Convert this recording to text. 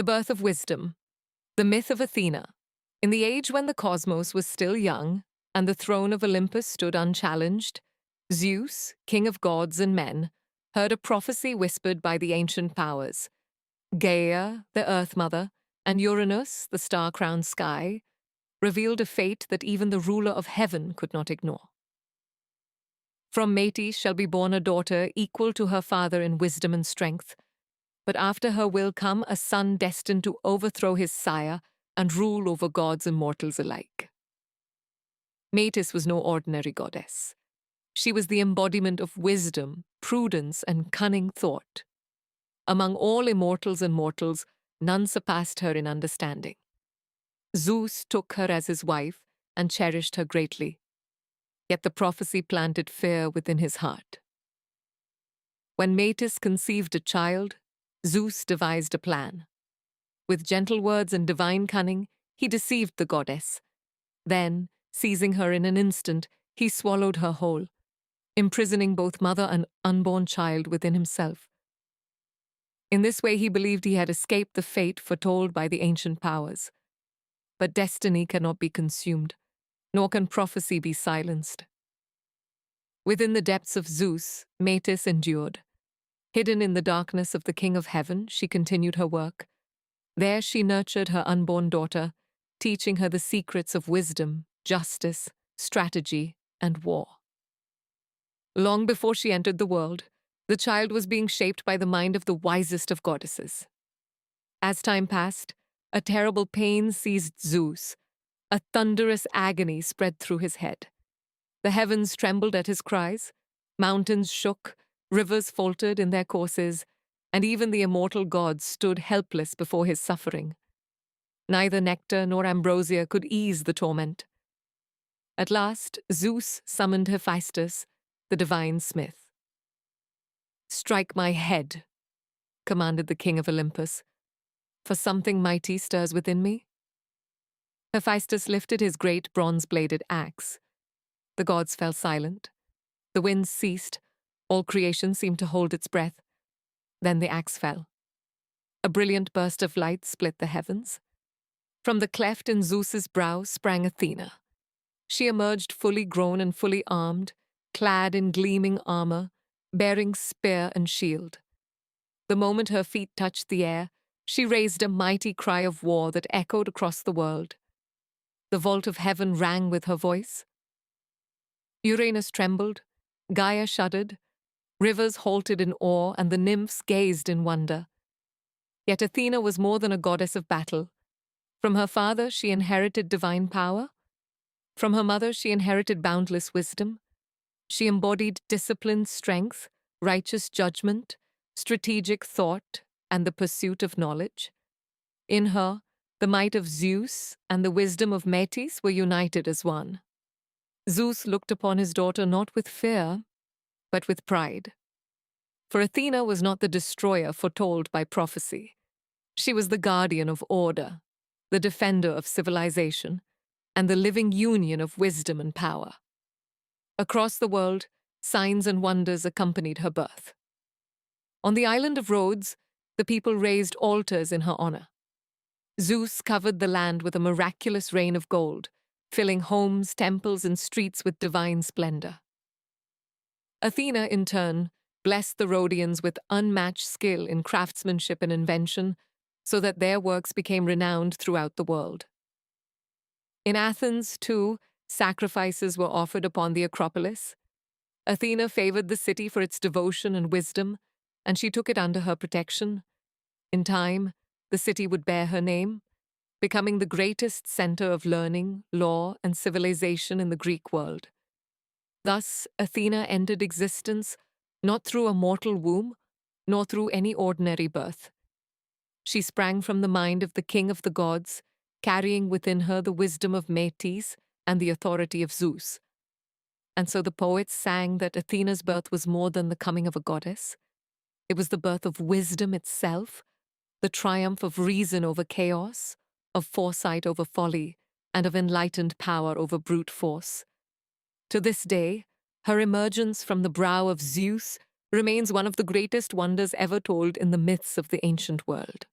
The birth of wisdom. The myth of Athena. In the age when the cosmos was still young and the throne of Olympus stood unchallenged, Zeus, king of gods and men, heard a prophecy whispered by the ancient powers. Gaia, the Earth Mother, and Uranus, the star-crowned sky, revealed a fate that even the ruler of heaven could not ignore. From Metis shall be born a daughter equal to her father in wisdom and strength, but after her will come a son destined to overthrow his sire and rule over gods and mortals alike. Metis was no ordinary goddess. She was the embodiment of wisdom, prudence, and cunning thought. Among all immortals and mortals, none surpassed her in understanding. Zeus took her as his wife and cherished her greatly. Yet the prophecy planted fear within his heart. When Metis conceived a child, Zeus devised a plan. With gentle words and divine cunning, he deceived the goddess. Then, seizing her in an instant, he swallowed her whole, imprisoning both mother and unborn child within himself. In this way he believed he had escaped the fate foretold by the ancient powers. But destiny cannot be consumed, nor can prophecy be silenced. Within the depths of Zeus, Metis endured. Hidden in the darkness of the King of Heaven, she continued her work. There she nurtured her unborn daughter, teaching her the secrets of wisdom, justice, strategy, and war. Long before she entered the world, the child was being shaped by the mind of the wisest of goddesses. As time passed, a terrible pain seized Zeus. A thunderous agony spread through his head. The heavens trembled at his cries, mountains shook, rivers faltered in their courses, and even the immortal gods stood helpless before his suffering. Neither nectar nor ambrosia could ease the torment. At last, Zeus summoned Hephaestus, the divine smith. "Strike my head," commanded the king of Olympus, "for something mighty stirs within me." Hephaestus lifted his great bronze-bladed axe. The gods fell silent. The winds ceased. All creation seemed to hold its breath. Then the axe fell. A brilliant burst of light split the heavens. From the cleft in Zeus's brow sprang Athena. She emerged fully grown and fully armed, clad in gleaming armor, bearing spear and shield. The moment her feet touched the air, she raised a mighty cry of war that echoed across the world. The vault of heaven rang with her voice. Uranus trembled, Gaia shuddered, rivers halted in awe, and the nymphs gazed in wonder. Yet Athena was more than a goddess of battle. From her father she inherited divine power. From her mother she inherited boundless wisdom. She embodied disciplined strength, righteous judgment, strategic thought, and the pursuit of knowledge. In her, the might of Zeus and the wisdom of Metis were united as one. Zeus looked upon his daughter not with fear, but with pride. For Athena was not the destroyer foretold by prophecy. She was the guardian of order, the defender of civilization, and the living union of wisdom and power. Across the world, signs and wonders accompanied her birth. On the island of Rhodes, the people raised altars in her honor. Zeus covered the land with a miraculous rain of gold, filling homes, temples, and streets with divine splendor. Athena, in turn, blessed the Rhodians with unmatched skill in craftsmanship and invention, so that their works became renowned throughout the world. In Athens, too, sacrifices were offered upon the Acropolis. Athena favored the city for its devotion and wisdom, and she took it under her protection. In time, the city would bear her name, becoming the greatest center of learning, law, and civilization in the Greek world. Thus, Athena entered existence not through a mortal womb, nor through any ordinary birth. She sprang from the mind of the king of the gods, carrying within her the wisdom of Metis and the authority of Zeus. And so the poets sang that Athena's birth was more than the coming of a goddess. It was the birth of wisdom itself, the triumph of reason over chaos, of foresight over folly, and of enlightened power over brute force. To this day, her emergence from the brow of Zeus remains one of the greatest wonders ever told in the myths of the ancient world.